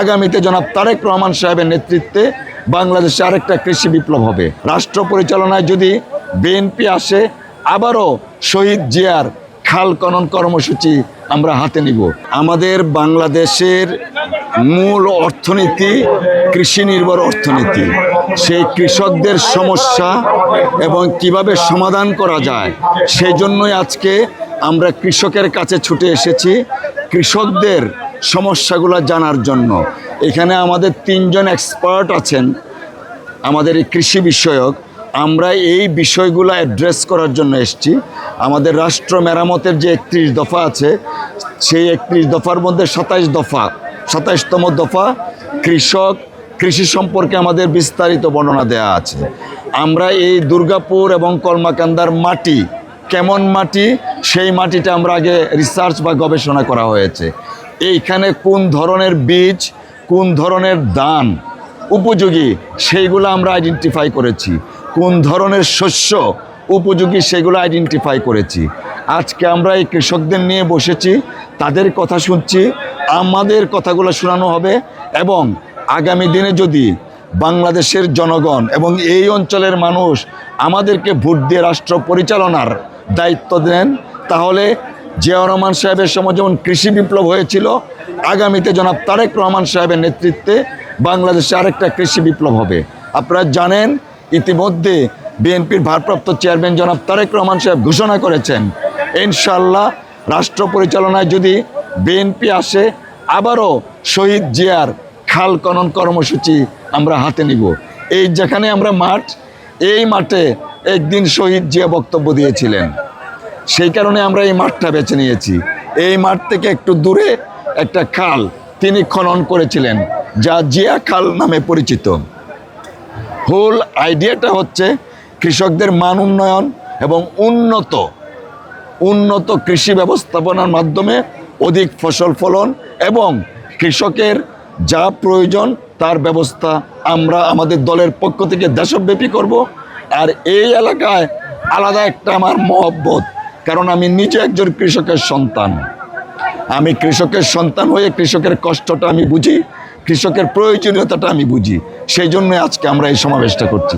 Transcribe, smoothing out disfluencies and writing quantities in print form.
আগামীতে জনাব তারেক রহমান সাহেবের নেতৃত্বে বাংলাদেশে আরেকটা কৃষি বিপ্লব হবে। রাষ্ট্র পরিচালনায় যদি বিএনপি আসে, আবারও শহীদ জিয়ার খাল খনন কর্মসূচি আমরা হাতে নিব। আমাদের বাংলাদেশের মূল অর্থনীতি কৃষি নির্ভর অর্থনীতি। সেই কৃষকদের সমস্যা এবং কিভাবে সমাধান করা যায়, সেই জন্যই আজকে আমরা কৃষকের কাছে ছুটে এসেছি কৃষকদের সমস্যাগুলো জানার জন্য। এখানে আমাদের 3 জন এক্সপার্ট আছেন আমাদের এই কৃষি বিষয়ক। আমরা এই বিষয়গুলো অ্যাড্রেস করার জন্য এসেছি। আমাদের রাষ্ট্র মেরামতের যে 31 দফা আছে, সেই 31 দফার মধ্যে 27তম দফা কৃষি সম্পর্কে আমাদের বিস্তারিত বর্ণনা দেওয়া আছে। আমরা এই দুর্গাপুর এবং কলমাকান্দার মাটি কেমন মাটি, সেই মাটিটা আমরা আগে রিসার্চ বা গবেষণা করা হয়েছে। এইখানে কোন ধরনের বীজ, কোন ধরনের ধান উপযোগী, সেইগুলো আমরা আইডেন্টিফাই করেছি। কোন ধরনের শস্য উপযোগী, সেগুলো আইডেন্টিফাই করেছি। আজকে আমরা এই কৃষকদের নিয়ে বসেছি, তাদের কথা শুনছি, আমাদের কথাগুলো শোনানো হবে। এবং আগামী দিনে যদি বাংলাদেশের জনগণ এবং এই অঞ্চলের মানুষ আমাদেরকে ভোট দিয়ে রাষ্ট্র পরিচালনার দায়িত্ব দেন, তাহলে জিয়াউর রহমান সাহেবের সময় যেমন কৃষি বিপ্লব হয়েছিল, আগামীতে জনাব তারেক রহমান সাহেবের নেতৃত্বে বাংলাদেশে আরেকটা কৃষি বিপ্লব হবে। আপনারা জানেন, ইতিমধ্যে বিএনপির ভারপ্রাপ্ত চেয়ারম্যান জনাব তারেক রহমান সাহেব ঘোষণা করেছেন, ইনশাআল্লাহ রাষ্ট্র পরিচালনায় যদি বিএনপি আসে, আবারও শহীদ জিয়ার খাল খনন কর্মসূচি আমরা হাতে নিব। এই যেখানে আমরা মাঠ, এই মাঠে একদিন শহীদ জিয়া বক্তব্য দিয়েছিলেন, সেই কারণে আমরা এই মাঠটা বেছে নিয়েছি। এই মাঠ থেকে একটু দূরে একটা খাল তিনি খনন করেছিলেন, যা জিয়া খাল নামে পরিচিত। হোল আইডিয়াটা হচ্ছে কৃষকদের মান উন্নয়ন এবং উন্নত কৃষি ব্যবস্থাপনার মাধ্যমে অধিক ফসল ফলন এবং কৃষকের যা প্রয়োজন তার ব্যবস্থা আমরা আমাদের দলের পক্ষ থেকে দেশব্যাপী করব। আর এই এলাকায় আলাদা একটা আমার মহব্বত, কারণ আমি নিজে একজন কৃষকের সন্তান। আমি কৃষকের সন্তান হয়ে কৃষকের কষ্টটা আমি বুঝি, কৃষকের প্রয়োজনীয়তাটা আমি বুঝি। সেই জন্য আজকে আমরা এই সমাবেশটা করছি।